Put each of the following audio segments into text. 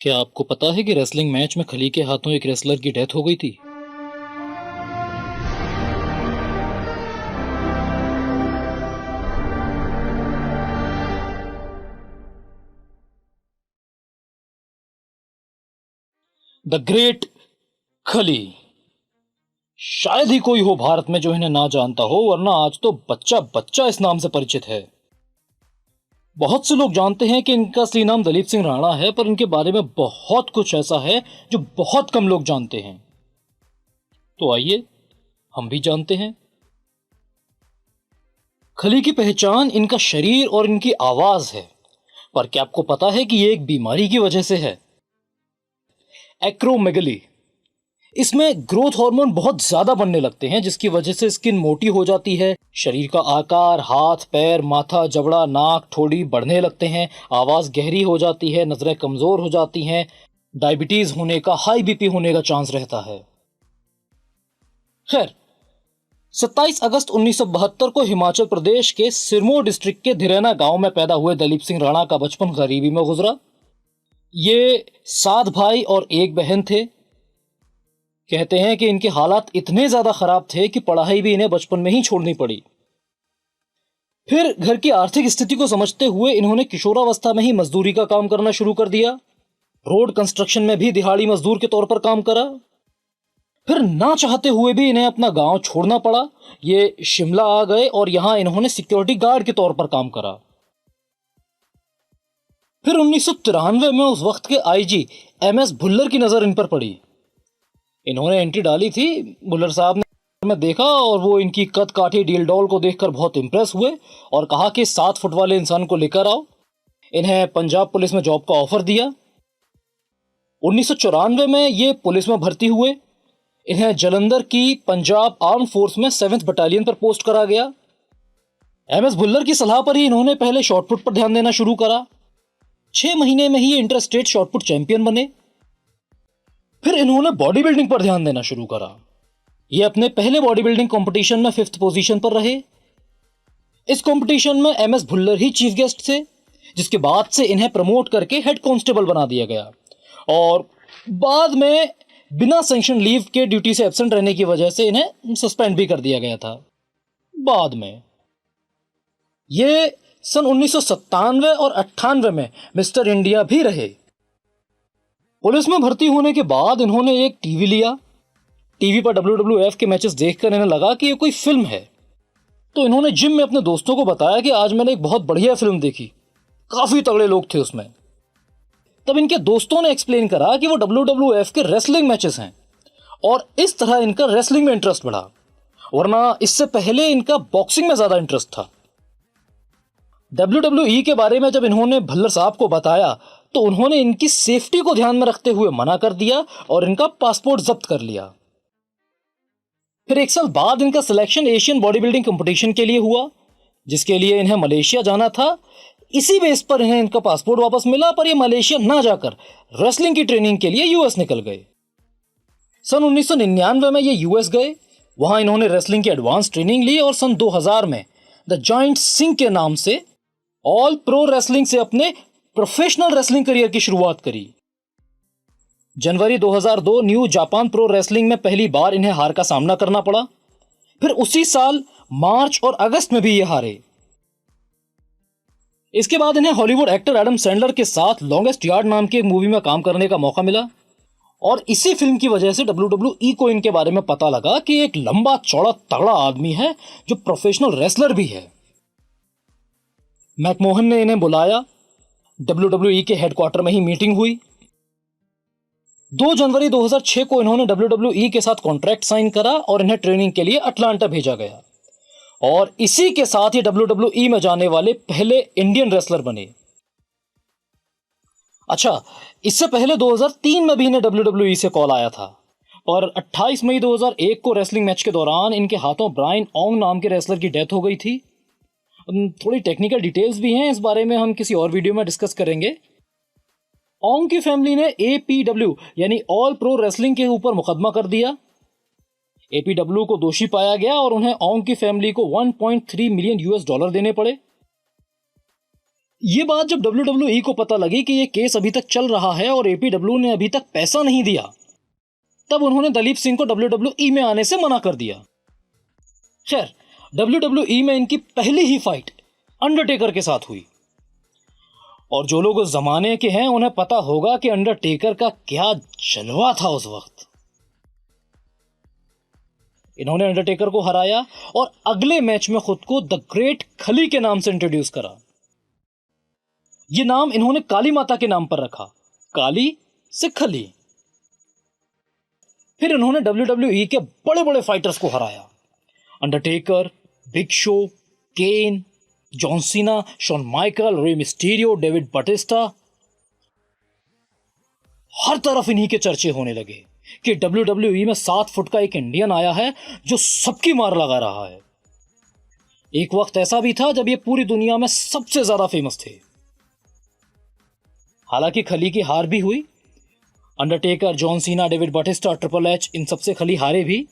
क्या आपको पता है कि रेसलिंग मैच में खली के हाथों एक रेसलर की डेथ हो गई थी? द ग्रेट खली। शायद ही कोई हो भारत में जो इन्हें ना जानता हो, वरना आज तो बच्चा बच्चा इस नाम से परिचित है। बहुत से लोग जानते हैं कि इनका असली नाम दलीप सिंह राणा है, पर इनके बारे में बहुत कुछ ऐसा है जो बहुत कम लोग जानते हैं। तो आइए हम भी जानते हैं। खली की पहचान इनका शरीर और इनकी आवाज है, पर क्या आपको पता है कि यह एक बीमारी की वजह से है? एक्रोमेगली। इसमें ग्रोथ हार्मोन बहुत ज्यादा बनने लगते हैं, जिसकी वजह से स्किन मोटी हो जाती है, शरीर का आकार, हाथ पैर, माथा, जबड़ा, नाक, ठोड़ी बढ़ने लगते हैं, आवाज गहरी हो जाती है, नजरें कमजोर हो जाती हैं, डायबिटीज होने का, हाई बीपी होने का चांस रहता है। खैर, 27 अगस्त 1972 को हिमाचल प्रदेश के सिरमौर डिस्ट्रिक्ट के धिरेना गांव में पैदा हुए दलीप सिंह राणा का बचपन गरीबी में गुजरा। ये 7 भाई और एक बहन थे। कहते हैं कि इनके हालात इतने ज्यादा खराब थे कि पढ़ाई भी इन्हें बचपन में ही छोड़नी पड़ी। फिर घर की आर्थिक स्थिति को समझते हुए इन्होंने किशोरावस्था में ही मजदूरी का काम करना शुरू कर दिया। रोड कंस्ट्रक्शन में भी दिहाड़ी मजदूर के तौर पर काम करा। फिर ना चाहते हुए भी इन्हें अपना गांव छोड़ना पड़ा। ये शिमला आ गए और यहां इन्होंने सिक्योरिटी गार्ड के तौर पर काम करा। फिर 1993 में उस वक्त के आईजी एमएस भुल्लर की नजर इन पर पड़ी। इन्होंने एंट्री डाली थी। भुल्लर साहब ने देखा और वो इनकी कद काठी डील डॉल को देखकर बहुत इंप्रेस हुए और कहा कि 7 फुट वाले इंसान को लेकर आओ। इन्हें पंजाब पुलिस में जॉब का ऑफर दिया। 1994 में ये पुलिस में भर्ती हुए। इन्हें जलंधर की पंजाब आर्म फोर्स में 7th बटालियन पर पोस्ट करा गया। एमएस भुल्लर की सलाह पर ही इन्होंने पहले शॉटपुट पर ध्यान देना शुरू करा। 6 महीने में ही इंटर स्टेट शॉटपुट चैंपियन बने। फिर इन्होंने बॉडी बिल्डिंग पर ध्यान देना शुरू करा। ये अपने पहले बॉडी बिल्डिंग कंपटीशन में 5th पोजीशन पर रहे। इस कंपटीशन में एमएस भुल्लर ही चीफ गेस्ट थे, जिसके बाद से इन्हें प्रमोट करके हेड कांस्टेबल बना दिया गया और बाद में बिना सैंक्शन लीव के ड्यूटी से एब्सेंट रहने की वजह से इन्हें सस्पेंड भी कर दिया गया था। बाद में ये सन 1997 और 98 में मिस्टर इंडिया भी रहे। पुलिस में भर्ती होने के बाद इन्होंने एक टीवी लिया। टीवी पर WWF के मैचेस देखकर इन्हें लगा कि ये कोई फिल्म है, तो इन्होंने जिम में अपने दोस्तों को बताया कि आज मैंने एक बहुत बढ़िया फिल्म देखी, काफी तगड़े लोग थे उसमें। तब इनके दोस्तों ने एक्सप्लेन करा कि वो WWF के रेसलिंग मैचेस हैं और इस तरह इनका रेसलिंग में इंटरेस्ट बढ़ा, वरना इससे पहले इनका बॉक्सिंग में ज्यादा इंटरेस्ट था। WWE के बारे में जब इन्होंने भल्लर साहब को बताया तो उन्होंने इनकी सेफ्टी को ध्यान में रखते हुए मना कर दिया और इनका पासपोर्ट जब्त कर लिया। फिर 1 साल बाद इनका selection Asian body building competition के लिए हुआ, जिसके लिए इन्हें मलेशिया जाना था। इसी बेस पर इन्हें इनका पासपोर्ट वापस मिला, पर ये मलेशिया ना जाकर रेसलिंग की ट्रेनिंग के लिए यूएस निकल गए। सन 1999 में ये यूएस गए। वहां इन्होंने रेसलिंग की एडवांस ट्रेनिंग ली और सन 2000 में द जायंट सिंह के नाम से ऑल प्रो रेसलिंग से अपने प्रोफेशनल रेसलिंग करियर की शुरुआत करी। जनवरी 2002 न्यू जापान प्रो रेसलिंग में पहली बार इन्हें हार का सामना करना पड़ा। फिर उसी साल मार्च और अगस्त में भी ये हारे। इसके बाद इन्हें हॉलीवुड एक्टर एडम सैंडलर के साथ लॉन्गेस्ट यार्ड नाम की एक मूवी में काम करने का मौका मिला और इसी फिल्म की वजह से WWE को इनके बारे में पता लगा कि एक लंबा चौड़ा तगड़ा आदमी है जो प्रोफेशनल रेसलर भी है। मैकमोहन ने इन्हें बुलाया। WWE के हेडक्वार्टर में ही मीटिंग हुई। 2 जनवरी 2006 को इन्होंने WWE के साथ कॉन्ट्रैक्ट साइन करा और इन्हें ट्रेनिंग के लिए अटलांटा भेजा गया और इसी के साथ ही WWE में जाने वाले पहले इंडियन रेसलर बने। अच्छा, इससे पहले 2003 में भी इन्हें WWE से कॉल आया था, और 28 मई 2001 को रेसलिंग मैच के दौरान इनके हाथों ब्रायन ओंग नाम के रेसलर की डेथ हो गई थी। थोड़ी टेक्निकल डिटेल्स भी हैं, इस बारे में हम किसी और वीडियो में डिस्कस करेंगे। ओंग की फैमिली ने APW यानी ऑल प्रो रेसलिंग के ऊपर मुकदमा कर दिया। APW को दोषी पाया गया और उन्हें ओंग की फैमिली को $1.3 मिलियन देने पड़े। ये बात जब WWE को पता लगी कि ये केस अभी तक चल रहा है और APW ने अभी तक पैसा नहीं दिया, तब उन्होंने दलीप सिंह को WWE में आने से मना कर दिया। खैर, WWE में इनकी पहली ही फाइट अंडरटेकर के साथ हुई, और जो लोग उस जमाने के हैं उन्हें पता होगा कि अंडरटेकर का क्या जलवा था उस वक्त। इन्होंने अंडरटेकर को हराया और अगले मैच में खुद को द ग्रेट खली के नाम से इंट्रोड्यूस करा। यह नाम इन्होंने काली माता के नाम पर रखा, काली से खली। फिर इन्होंने WWE के बड़े बड़े फाइटर्स को हराया, Undertaker, Big Show, Kane, John Cena, Shawn Michael, Rey Mysterio, David Batista. हर तरफ इन्हीं के चर्चे होने लगे कि WWE में 7 फुट का एक इंडियन आया है जो सबकी मार लगा रहा है। एक वक्त ऐसा भी था जब ये पूरी दुनिया में सबसे ज्यादा फेमस थे। हालांकि खली की हार भी हुई। Undertaker, John Cena, David Batista, triple H, इन सबसे खली हारे भी।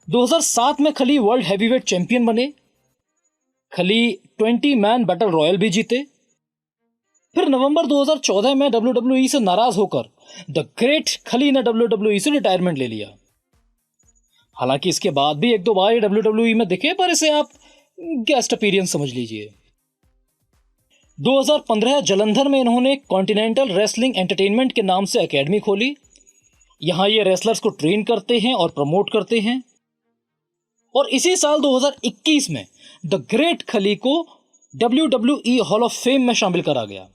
2007 में खली वर्ल्ड हैवीवेट चैंपियन बने। खली 20 मैन बैटल रॉयल भी जीते। फिर नवंबर 2014 में WWE से नाराज होकर द ग्रेट खली ने WWE से रिटायरमेंट ले लिया। हालांकि इसके बाद भी एक दो बार WWE में दिखे, पर इसे आप गेस्ट अपीयरेंस समझ लीजिए। 2015 जलंधर में इन्होंने कॉन्टिनेंटल रेसलिंग एंटरटेनमेंट के नाम से एकेडमी खोली। यहां ये रेसलर्स को ट्रेन करते हैं और प्रमोट करते हैं। और इसी साल 2021 में द ग्रेट खली को WWE हॉल ऑफ फेम में शामिल करा गया।